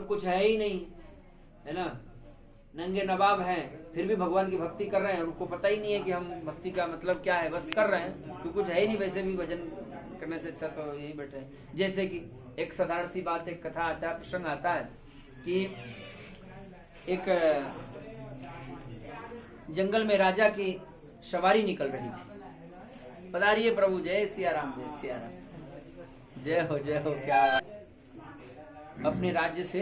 कुछ है ही नहीं, है ना, नंगे नवाब हैं, फिर भी भगवान की भक्ति कर रहे हैं, उनको पता ही नहीं है कि हम भक्ति का मतलब क्या है, बस कर रहे हैं, तो कुछ है ही नहीं, वैसे भी भजन करने से अच्छा तो यही बैठे हैं। जैसे कि एक साधारण सी बात, एक कथा आता है, प्रसंग आता है कि एक जंगल में राजा की सवारी निकल रही थी। पधारिए प्रभु, जय सिया राम, जय सिया राम, जय हो जय हो। क्या अपने राज्य से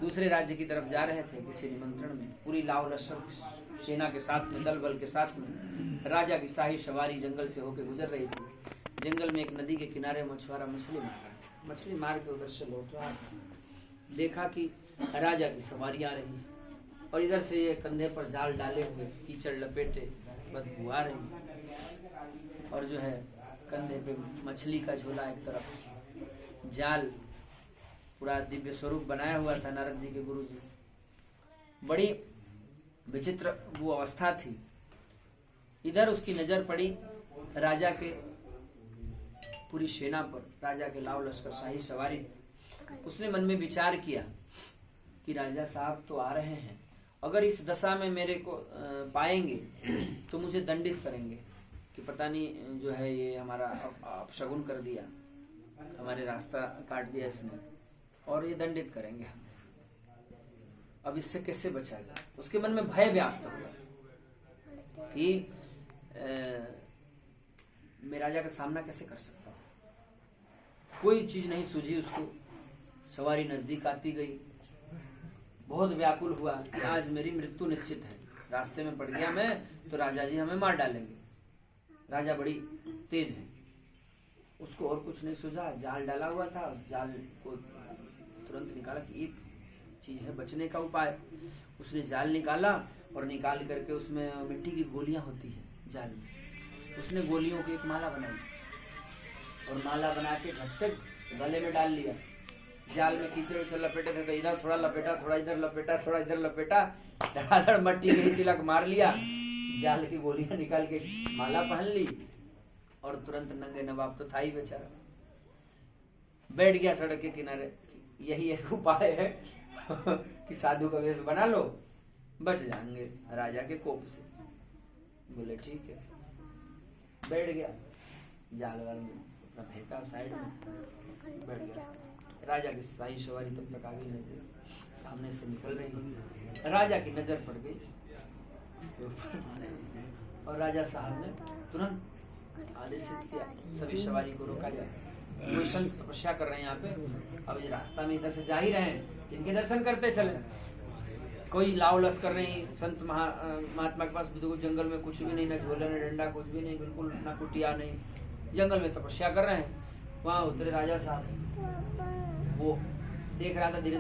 दूसरे राज्य की तरफ जा रहे थे किसी निमंत्रण में, पूरी लाव लश्कर सेना के साथ में, दल बल के साथ में राजा की शाही सवारी जंगल से होकर गुजर रही थी। जंगल में एक नदी के किनारे मछुआरा मछली मार के उधर से लौट रहा था। देखा कि राजा की सवारी आ रही है और इधर से ये कंधे पर जाल डाले हुए, कीचड़ लपेटे, बदबू आ रही, और जो है कंधे पे मछली का झोला, एक तरफ जाल, पूरा दिव्य स्वरूप बनाया हुआ था नारद जी के गुरु जी। बड़ी विचित्र वो अवस्था थी। इधर उसकी नजर पड़ी राजा के पूरी सेना पर, राजा के लाव लश्कर शाही सवारी। उसने मन में विचार किया कि राजा साहब तो आ रहे हैं, अगर इस दशा में मेरे को पाएंगे तो मुझे दंडित करेंगे कि पता नहीं जो है ये हमारा अपशगुन कर दिया, हमारे रास्ता काट दिया इसने, और ये दंडित करेंगे हम। अब इससे कैसे बचा जाए? उसके मन में भय व्याप्त हुआ कि मैं राजा का सामना कैसे कर सकता हूँ। कोई चीज नहीं सूझी उसको। सवारी नजदीक आती गई, बहुत व्याकुल हुआ कि आज मेरी मृत्यु निश्चित है, रास्ते में पड़ गया मैं तो राजा जी हमें मार डालेंगे। राजा बड़ी तेज है, उसको और कुछ नहीं सूझा। जाल डाला हुआ था, जाल को तुरंत निकाला कि एक चीज है बचने का उपाय। उसने जाल निकाला और निकाल करके उसमें मिट्टी की गोलियां होती है जाल में, उसने गोलियों की एक माला बनाई और माला बना के झट से गले में डाल लिया। जाल में कीचड़ से लपेटे थे तो इधर थोड़ा लपेटा, थोड़ा इधर लपेटा, थोड़ा इधर लपेटा, धड़ाधड़ मट्टी में तिलक मार लिया, जाल की गोलियां निकाल के माला पहन ली और तुरंत नंगे नवाब तो था ही बेचारा, बैठ गया सड़क के किनारे। यही एक उपाय है कि साधु का वेश बना लो, बच जाएंगे राजा के कोप से। बोले ठीक है, बैठ गया, जाल वाल में अपना फेंका साइड में, बैठ गया। राजा की शाही सवारी तब तक आ गई नजदीक, सामने से निकल रही। राजा की नजर पड़ गई उसके ऊपर और राजा साहब ने तुरंत आदेशित किया सभी सवारी को रोका जाए। कोई संत तपस्या कर रहे हैं यहाँ पे, अब ये रास्ता में इधर से जा ही रहे हैं, इनके दर्शन करते चले। कोई लाव लश्कर नहीं, संत महात्मा के पास जंगल में कुछ भी नहीं, न झोला न डंडा, कुछ भी नहीं, बिल्कुल न कुटिया नहीं, जंगल में तपस्या कर रहे हैं। वहां उतरे राजा साहब, वो देख रहा था धीरे